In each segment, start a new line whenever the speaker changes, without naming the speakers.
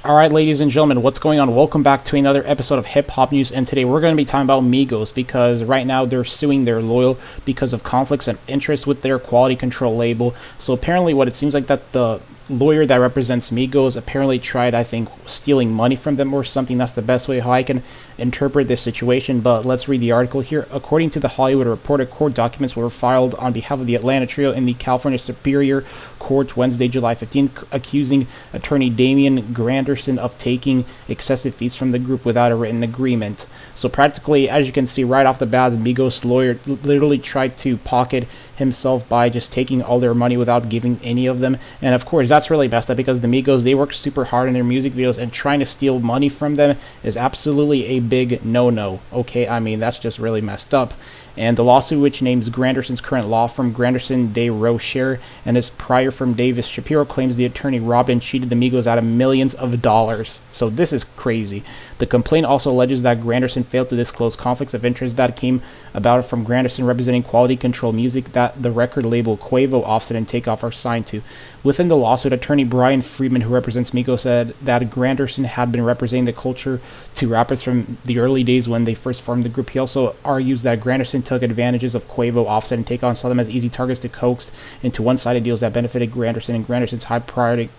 Alright, ladies and gentlemen, what's going on? Welcome back to another episode of Hip Hop News, and today we're going to be talking about Migos because right now they're suing their loyal because of conflicts and interest with their quality control label. So apparently what it seems like that the lawyer that represents Migos apparently tried, I think, stealing money from them or something. That's the best way how I can interpret this situation, but let's read the article here. According to the Hollywood Reporter, court documents were filed on behalf of the Atlanta trio in the California Superior Court Wednesday, July 15th, accusing attorney Damian Granderson of taking excessive fees from the group without a written agreement. So practically, as you can see right off the bat, the Migos lawyer literally tried to pocket himself by just taking all their money without giving any of them. And of course, that's really messed up because the Migos, they work super hard in their music videos, and trying to steal money from them is absolutely a big no-no. Okay, I mean, that's just really messed up. And the lawsuit, which names Granderson's current law firm Granderson de Rocher and his prior firm Davis Shapiro, claims the attorney robbed and cheated the Migos out of millions of dollars. So this is crazy. The complaint also alleges that Granderson failed to disclose conflicts of interest that came about from Granderson representing Quality Control Music that the record label Quavo, Offset, and Takeoff are signed to. Within the lawsuit, attorney Brian Friedman, who represents Migos, said that Granderson had been representing the culture to rappers from the early days when they first formed the group. He also argues that Granderson took advantages of Quavo, Offset, and Takeoff and saw them as easy targets to coax into one-sided deals that benefited Granderson and Granderson's high priority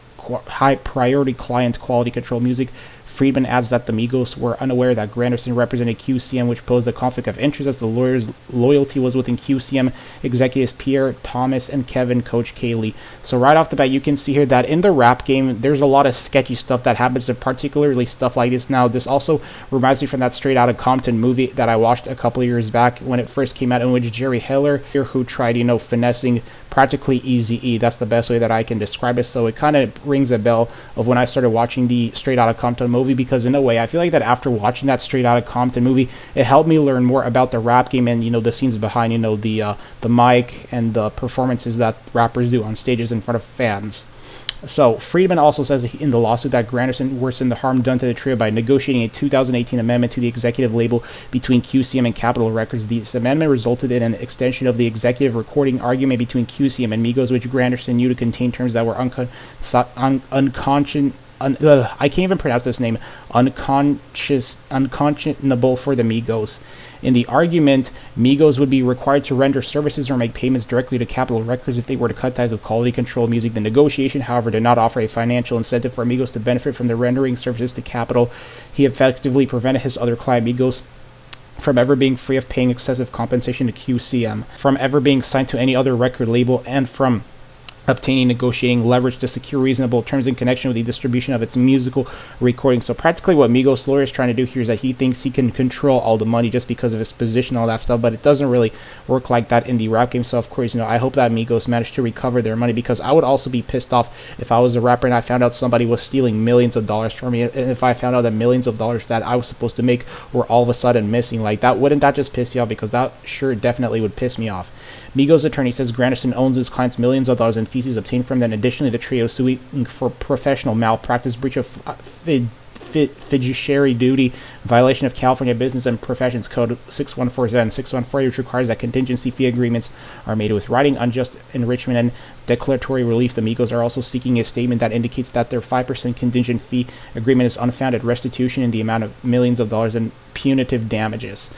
client Quality Control Music. Friedman adds that the Migos were unaware that Granderson represented QCM, which posed a conflict of interest as the lawyer's loyalty was within QCM executives Pierre Thomas and Kevin Coach Kaylee. So right off the bat, you can see here that in the rap game, there's a lot of sketchy stuff that happens, and particularly stuff like this. Now, this also reminds me from that Straight Outta Compton movie that I watched a couple of years back when it first came out, in which Jerry Heller, who tried, finessing practically Eazy-E. That's the best way that I can describe it. So it kind of rings a bell of when I started watching the Straight Outta Compton movie, because in a way, I feel like that after watching that Straight Outta Compton movie, it helped me learn more about the rap game and, the scenes behind, the mic and the performances that rappers do on stages in front of fans. So Friedman also says in the lawsuit that Granderson worsened the harm done to the trio by negotiating a 2018 amendment to the executive label between QCM and Capitol Records. This amendment resulted in an extension of the executive recording argument between QCM and Migos, which Granderson knew to contain terms that were I can't even pronounce this name, unconscionable for the Migos. In the argument, Migos would be required to render services or make payments directly to Capitol Records if they were to cut ties with Quality Control Music. The negotiation, however, did not offer a financial incentive for Migos to benefit from the rendering services to Capitol. He effectively prevented his other client, Migos, from ever being free of paying excessive compensation to QCM, from ever being signed to any other record label, and from obtaining negotiating leverage to secure reasonable terms in connection with the distribution of its musical recordings. So practically what Migos' lawyer is trying to do here is that he thinks he can control all the money just because of his position and all that stuff, but it doesn't really work like that in the rap game. So of course, I hope that Migos managed to recover their money, because I would also be pissed off if I was a rapper and I found out somebody was stealing millions of dollars from me, and if I found out that millions of dollars that I was supposed to make were all of a sudden missing. Like, that wouldn't that just piss you off? Because that sure definitely would piss me off. Migos' attorney says Granderson owns his clients millions of dollars in fees obtained from them. Additionally, the trio is suing for professional malpractice, breach of fiduciary duty, violation of California Business and Professions Code 614Z and 614, which requires that contingency fee agreements are made with writing, unjust enrichment, and declaratory relief. The Migos are also seeking a statement that indicates that their 5% contingent fee agreement is unfounded, restitution in the amount of millions of dollars, and punitive damages.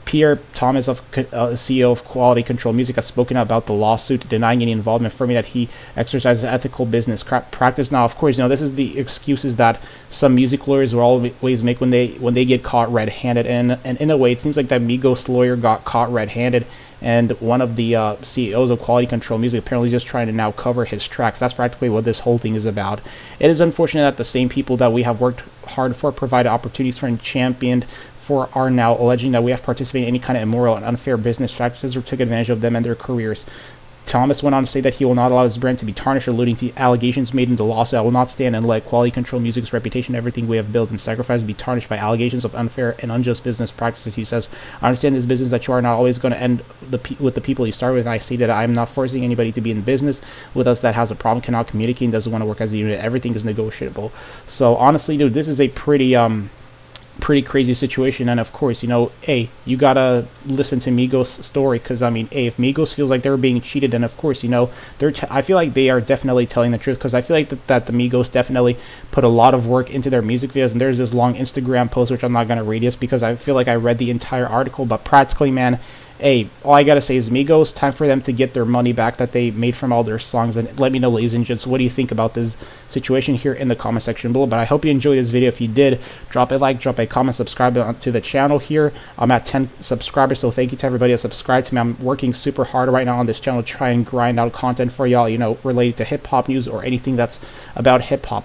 Pierre Thomas, CEO of Quality Control Music, has spoken about the lawsuit, denying any involvement, affirming that he exercises ethical business practice. Now, of course, this is the excuses that some music lawyers will always make when they get caught red-handed. And in a way, it seems like that Migos lawyer got caught red-handed, and one of the CEOs of Quality Control Music apparently just trying to now cover his tracks. That's practically what this whole thing is about. It is unfortunate that the same people that we have worked hard for, provided opportunities for, and championed for, are now alleging that we have participated in any kind of immoral and unfair business practices or took advantage of them and their careers. Thomas went on to say that he will not allow his brand to be tarnished, alluding to allegations made in the lawsuit. I will not stand and let Quality Control Music's reputation, everything we have built and sacrificed, be tarnished by allegations of unfair and unjust business practices. He says, I understand this business that you are not always going to end with the people you start with, and I say that I am not forcing anybody to be in business with us that has a problem, cannot communicate, and doesn't want to work as a unit. Everything is negotiable. So honestly, dude, this is a pretty pretty crazy situation. And of course, hey, you gotta listen to Migos' story, because I mean, hey, if Migos feels like they're being cheated, then of course, I feel like they are definitely telling the truth, because I feel like that the Migos definitely put a lot of work into their music videos. And there's this long Instagram post, which I'm not gonna read just because I feel like I read the entire article, but practically, man, hey, all I gotta say is Migos, time for them to get their money back that they made from all their songs. And let me know, ladies and gents, what do you think about this situation here in the comment section below. But I hope you enjoyed this video. If you did, drop a like, drop a comment, subscribe to the channel here. I'm at 10 subscribers, so thank you to everybody that subscribed to me. I'm working super hard right now on this channel to try and grind out content for y'all, related to hip-hop news or anything that's about hip-hop.